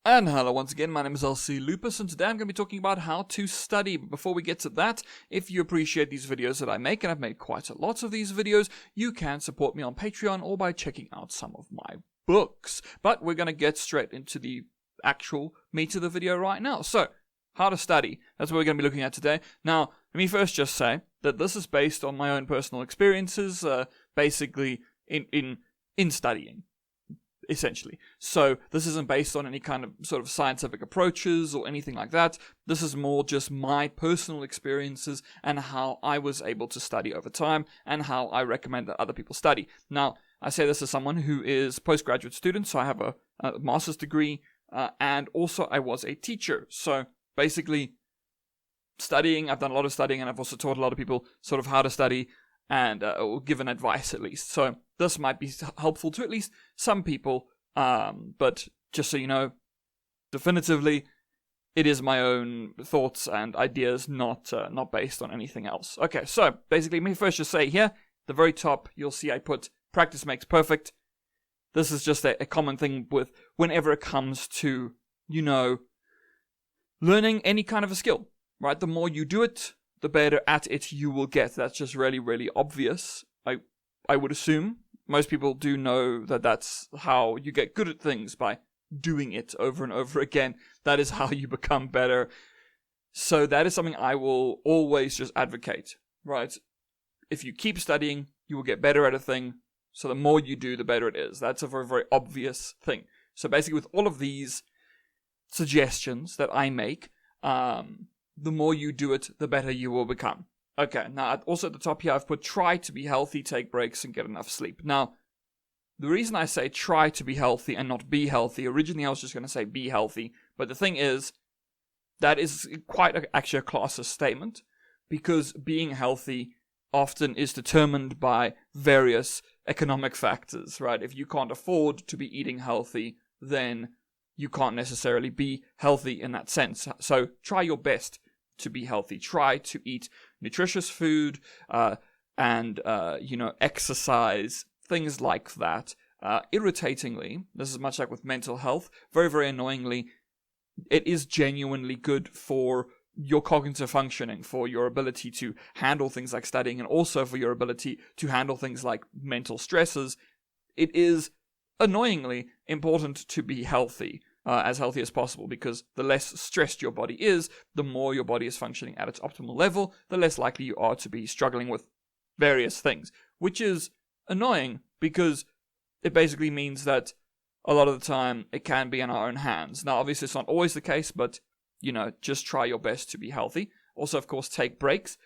And hello once again, my name is Lupus, and today I'm going to be talking about how to study. But before we get to that, if you appreciate these videos that I make, and I've made quite a lot of these videos, you can support me on Patreon or by checking out some of my books. But we're going to get straight into the actual meat of the video right now. So, how to study. That's what we're going to be looking at today. Now, let me first just say that this is based on my own personal experiences, basically in studying. Essentially. So this isn't based on any kind of sort of scientific approaches or anything like that. This is more just my personal experiences and how I was able to study over time and how I recommend that other people study. Now, I say this as someone who is a postgraduate student, so I have a master's degree, and also I was a teacher. So basically, studying, I've done a lot of studying, and I've also taught a lot of people sort of how to study and or given advice at least. So this might be helpful to at least some people, but just so you know, definitively, it is my own thoughts and ideas, not based on anything else. Okay, so basically, let me first just say here, the very top, you'll see I put practice makes perfect. This is just a common thing with whenever it comes to, learning any kind of a skill, right? The more you do it, the better at it you will get. That's just really, really obvious. I would assume most people do know that that's how you get good at things, by doing it over and over again. That is how you become better. So that is something I will always just advocate, right? If you keep studying, you will get better at a thing. So the more you do, the better it is. That's a very, very obvious thing. So basically with all of these suggestions that I make, the more you do it, the better you will become. Okay, now also at the top here, I've put try to be healthy, take breaks, and get enough sleep. Now, the reason I say try to be healthy and not be healthy, originally I was just going to say be healthy, but the thing is, that is quite actually a classist statement, because being healthy often is determined by various economic factors, right? If you can't afford to be eating healthy, then you can't necessarily be healthy in that sense. So try your best to be healthy. Try to eat nutritious food and exercise, things like that. Irritatingly, this is much like with mental health, very, very annoyingly, it is genuinely good for your cognitive functioning, for your ability to handle things like studying, and also for your ability to handle things like mental stresses. It is annoyingly important to be healthy as possible, because the less stressed your body is, the more your body is functioning at its optimal level, the less likely you are to be struggling with various things, which is annoying because it basically means that a lot of the time it can be in our own hands. Now, obviously it's not always the case, but just try your best to be healthy. Also, of course, take breaks.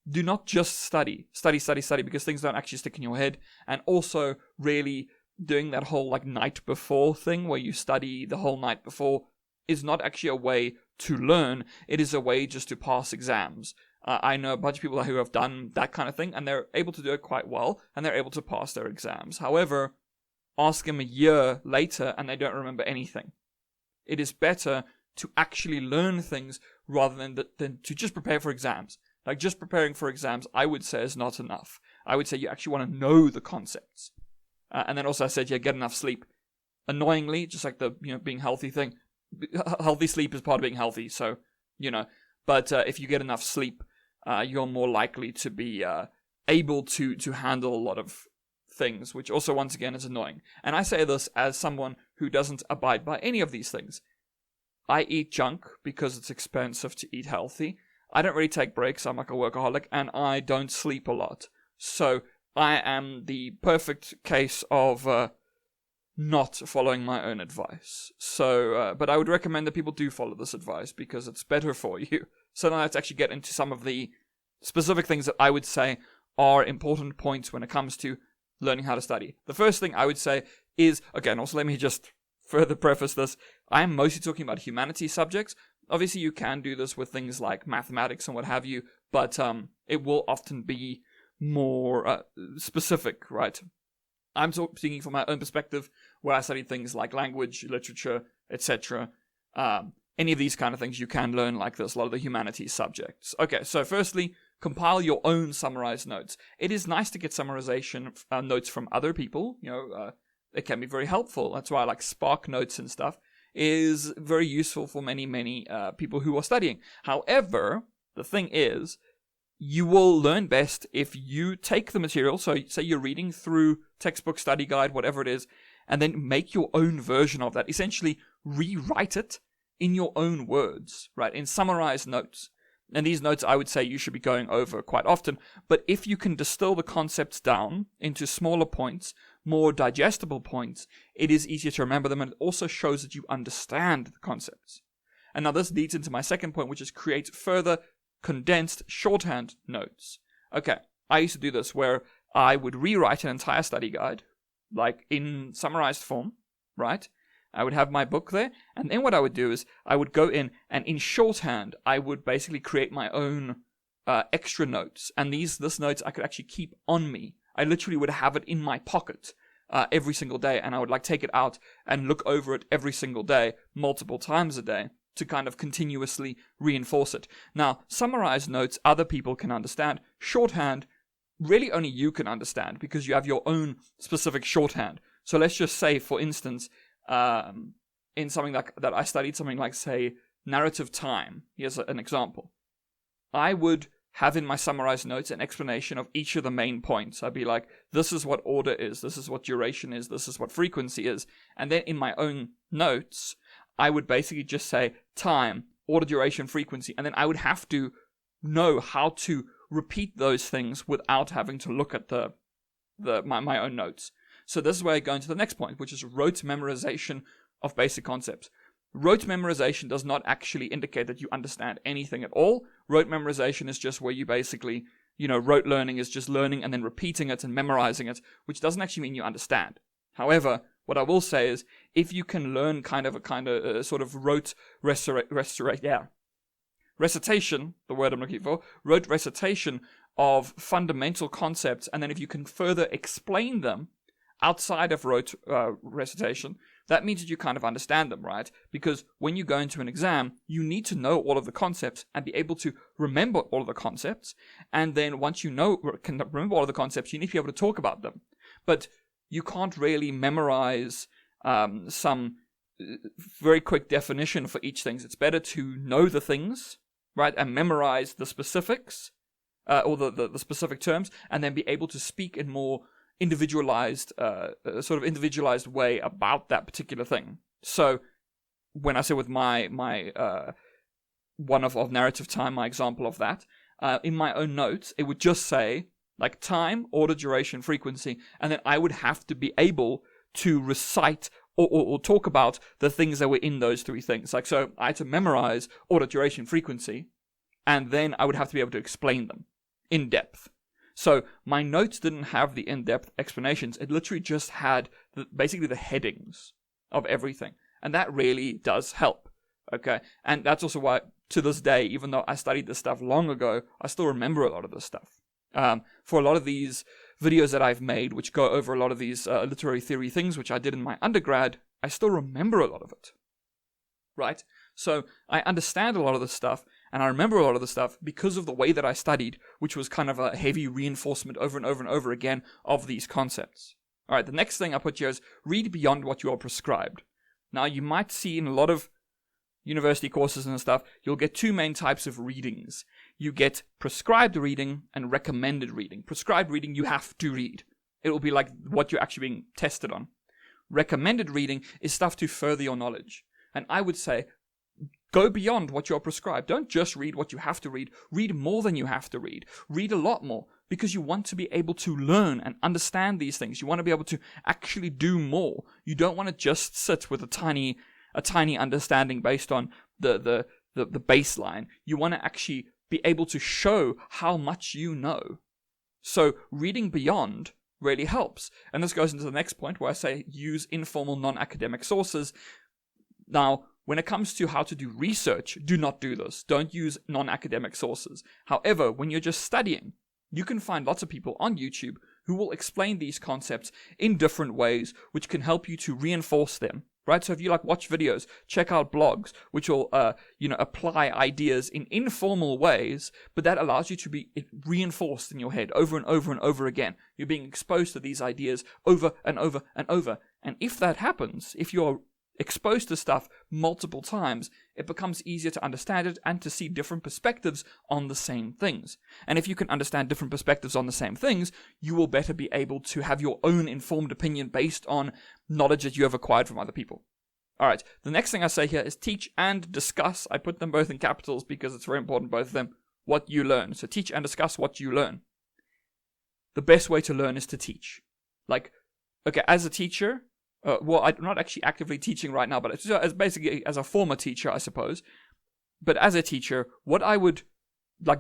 Do not just study, because things don't actually stick in your head. And also, really doing that whole night before thing where you study the whole night before is not actually a way to learn. It is a way just to pass exams. I know a bunch of people who have done that kind of thing, and they're able to do it quite well, and they're able to pass their exams. However, ask them a year later and they don't remember anything. It is better to actually learn things rather than to just prepare for exams. Just preparing for exams, I would say, is not enough. I would say you actually want to know the concepts. And then also I said, get enough sleep. Annoyingly, just like the being healthy thing, healthy sleep is part of being healthy. So, but if you get enough sleep, you're more likely to be able to handle a lot of things, which also once again is annoying. And I say this as someone who doesn't abide by any of these things. I eat junk because it's expensive to eat healthy. I don't really take breaks. I'm like a workaholic, and I don't sleep a lot. So I am the perfect case of not following my own advice. So, but I would recommend that people do follow this advice because it's better for you. So now let's actually get into some of the specific things that I would say are important points when it comes to learning how to study. The first thing I would say is, again, also let me just further preface this, I am mostly talking about humanities subjects. Obviously, you can do this with things like mathematics and what have you, but it will often be more specific, right? I'm speaking from my own perspective, where I studied things like language, literature, etc. Any of these kind of things you can learn like this, a lot of the humanities subjects. Okay, so firstly, compile your own summarized notes. It is nice to get summarization notes from other people. It can be very helpful. That's why I like Spark Notes and stuff. is very useful for many people who are studying. However, the thing is, you will learn best if you take the material, so say you're reading through textbook, study guide, whatever it is, and then make your own version of that. Essentially, rewrite it in your own words, right? In summarized notes. And these notes, I would say you should be going over quite often. But if you can distill the concepts down into smaller points, more digestible points, it is easier to remember them, and it also shows that you understand the concepts. And now this leads into my second point, which is create further condensed shorthand notes. Okay, I used to do this where I would rewrite an entire study guide, like in summarized form, right? I would have my book there, and then what I would do is I would go in, and in shorthand, I would basically create my own extra notes. And this notes I could actually keep on me. I literally would have it in my pocket every single day, and I would take it out and look over it every single day, multiple times a day, to kind of continuously reinforce it. Now, summarized notes, other people can understand. Shorthand, really only you can understand, because you have your own specific shorthand. So let's just say, for instance, in something like that I studied, something like, say, narrative time. Here's an example. I would have in my summarized notes an explanation of each of the main points. I'd be like, this is what order is, this is what duration is, this is what frequency is. And then in my own notes, I would basically just say time, order, duration, frequency. And then I would have to know how to repeat those things without having to look at my own notes. So this is where I go into the next point, which is rote memorization of basic concepts. Rote memorization does not actually indicate that you understand anything at all. Rote memorization is just where you basically, rote learning is just learning and then repeating it and memorizing it, which doesn't actually mean you understand. However, what I will say is, if you can learn kind of a sort of rote recitation, the word I'm looking for, rote recitation of fundamental concepts, and then if you can further explain them outside of rote recitation, that means that you kind of understand them, right? Because when you go into an exam, you need to know all of the concepts and be able to remember all of the concepts. And then once you can remember all of the concepts, you need to be able to talk about them. But you can't really memorize some very quick definition for each thing. It's better to know the things, right, and memorize the specifics, or the specific terms, and then be able to speak in more individualized way about that particular thing. So when I say with my one of narrative time, my example of that, in my own notes, it would just say like time, order, duration, frequency, and then I would have to be able to recite or talk about the things that were in those three things. Like, so I had to memorize order, duration, frequency, and then I would have to be able to explain them in depth. So my notes didn't have the in-depth explanations. It literally just had basically the headings of everything. And that really does help. Okay. And that's also why, to this day, even though I studied this stuff long ago, I still remember a lot of this stuff. For a lot of these videos that I've made, which go over a lot of these literary theory things, which I did in my undergrad, I still remember a lot of it. Right? So I understand a lot of this stuff, and I remember a lot of the stuff because of the way that I studied, which was kind of a heavy reinforcement over and over and over again of these concepts. All right, the next thing I put here is read beyond what you are prescribed. Now, you might see in a lot of university courses and stuff, you'll get two main types of readings. You get prescribed reading and recommended reading. Prescribed reading, you have to read. It will be like what you're actually being tested on. Recommended reading is stuff to further your knowledge. And I would say, go beyond what you're prescribed. Don't just read what you have to read. Read more than you have to read. Read a lot more, because you want to be able to learn and understand these things. You want to be able to actually do more. You don't want to just sit with a tiny understanding based on the baseline. You want to actually be able to show how much you know. So reading beyond really helps. And this goes into the next point where I say use informal non-academic sources. Now, when it comes to how to do research, do not do this. Don't use non-academic sources. However, when you're just studying, you can find lots of people on YouTube who will explain these concepts in different ways, which can help you to reinforce them, right? So if you watch videos, check out blogs, which will, apply ideas in informal ways, but that allows you to be reinforced in your head over and over and over again. You're being exposed to these ideas over and over and over. And if that happens, if you're exposed to stuff multiple times, it becomes easier to understand it and to see different perspectives on the same things. And if you can understand different perspectives on the same things, you will better be able to have your own informed opinion based on knowledge that you have acquired from other people. Alright, the next thing I say here is teach and discuss. I put them both in capitals because it's very important, both of them, what you learn. So teach and discuss what you learn. The best way to learn is to teach. Like, okay, as a teacher, well, I'm not actually actively teaching right now, but as basically as a former teacher, I suppose. But as a teacher, what I would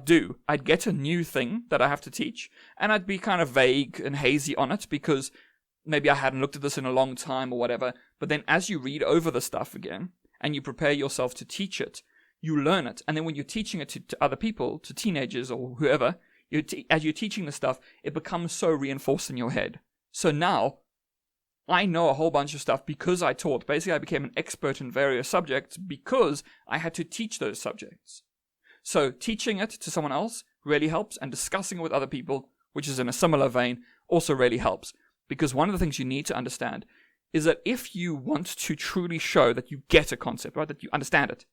do, I'd get a new thing that I have to teach, and I'd be kind of vague and hazy on it because maybe I hadn't looked at this in a long time or whatever. But then as you read over the stuff again, and you prepare yourself to teach it, you learn it. And then when you're teaching it to other people, to teenagers or whoever, as you're teaching the stuff, it becomes so reinforced in your head. So now, I know a whole bunch of stuff because I taught. Basically, I became an expert in various subjects because I had to teach those subjects. So teaching it to someone else really helps, and discussing it with other people, which is in a similar vein, also really helps. Because one of the things you need to understand is that if you want to truly show that you get a concept, right, that you understand it,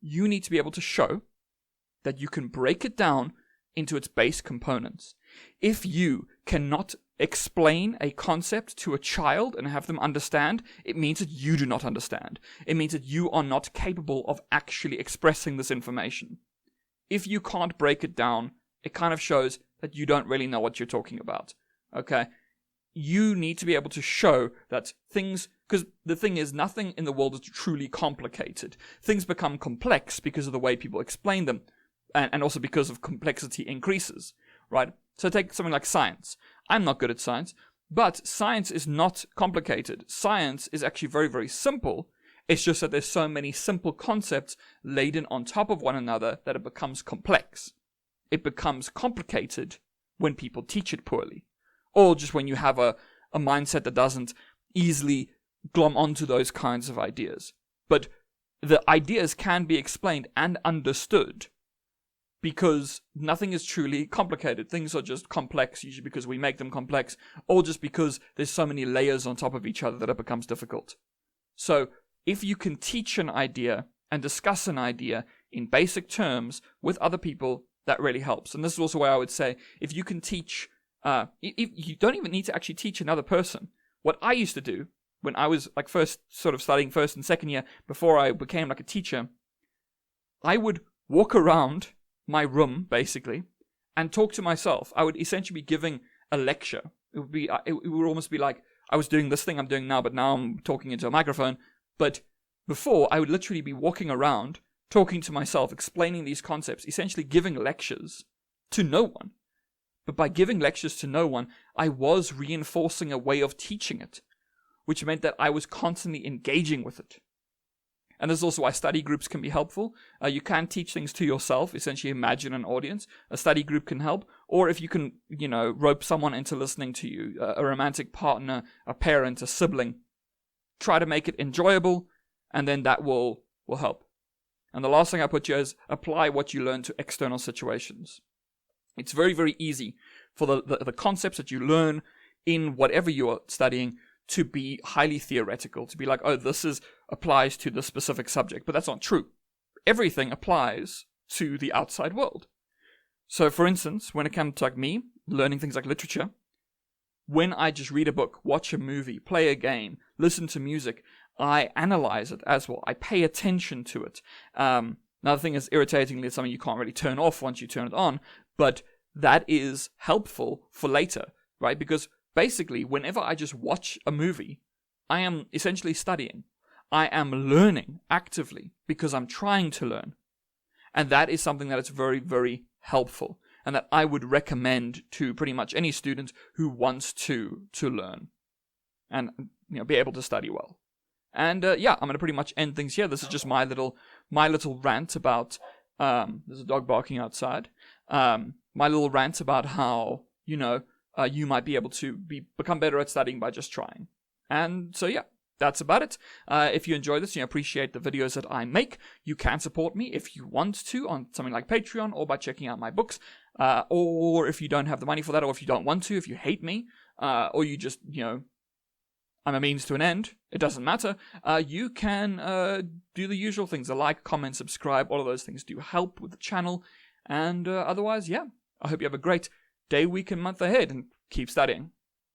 you need to be able to show that you can break it down into its base components. If you cannot explain a concept to a child and have them understand, it means that you do not understand. It means that you are not capable of actually expressing this information. If you can't break it down, it kind of shows that you don't really know what you're talking about. Okay? You need to be able to show that things, because the thing is, nothing in the world is truly complicated. Things become complex because of the way people explain them, and also because of complexity increases, right? So take something like science. I'm not good at science, but science is not complicated. Science is actually very, very simple. It's just that there's so many simple concepts laden on top of one another that it becomes complex. It becomes complicated when people teach it poorly, or just when you have a mindset that doesn't easily glom onto those kinds of ideas. But the ideas can be explained and understood, because nothing is truly complicated. Things are just complex, usually because we make them complex, or just because there's so many layers on top of each other that it becomes difficult. So, if you can teach an idea and discuss an idea in basic terms with other people, that really helps. And this is also why I would say, if you can teach, if you don't even need to actually teach another person. What I used to do when I was like first sort of studying first and second year, before I became like a teacher, I would walk around my room basically and talk to myself. I would essentially be giving a lecture. It would almost be like I was doing this thing I'm doing now, but now I'm talking into a microphone. But before, I would literally be walking around talking to myself, explaining these concepts, essentially giving lectures to no one. But by giving lectures to no one, I was reinforcing a way of teaching it, which meant that I was constantly engaging with it. And this is also why study groups can be helpful. You can teach things to yourself, essentially imagine an audience. A study group can help. Or if you can, rope someone into listening to you, a romantic partner, a parent, a sibling, try to make it enjoyable, and then that will help. And the last thing I put here is apply what you learn to external situations. It's very, very easy for the concepts that you learn in whatever you are studying to be highly theoretical, to be like, oh, this applies to this specific subject. But that's not true. Everything applies to the outside world. So, for instance, when it comes to like me, learning things like literature, when I just read a book, watch a movie, play a game, listen to music, I analyze it as well. I pay attention to it. Another thing is, irritatingly, it's something you can't really turn off once you turn it on, but that is helpful for later, right? Because basically, whenever I just watch a movie, I am essentially studying. I am learning actively because I'm trying to learn. And that is something that is very, very helpful, and that I would recommend to pretty much any student who wants to learn and be able to study well. And I'm going to pretty much end things here. This is just my little rant about there's a dog barking outside. My little rant about how you might be able to become better at studying by just trying. And so that's about it. If you enjoy this, appreciate the videos that I make, you can support me if you want to on something like Patreon, or by checking out my books, or if you don't have the money for that, or if you don't want to, if you hate me, or you just I'm a means to an end, it doesn't matter, you can do the usual things. A like, comment, subscribe, all of those things do help with the channel. And otherwise, yeah, I hope you have a great day, week, and month ahead, and keep studying.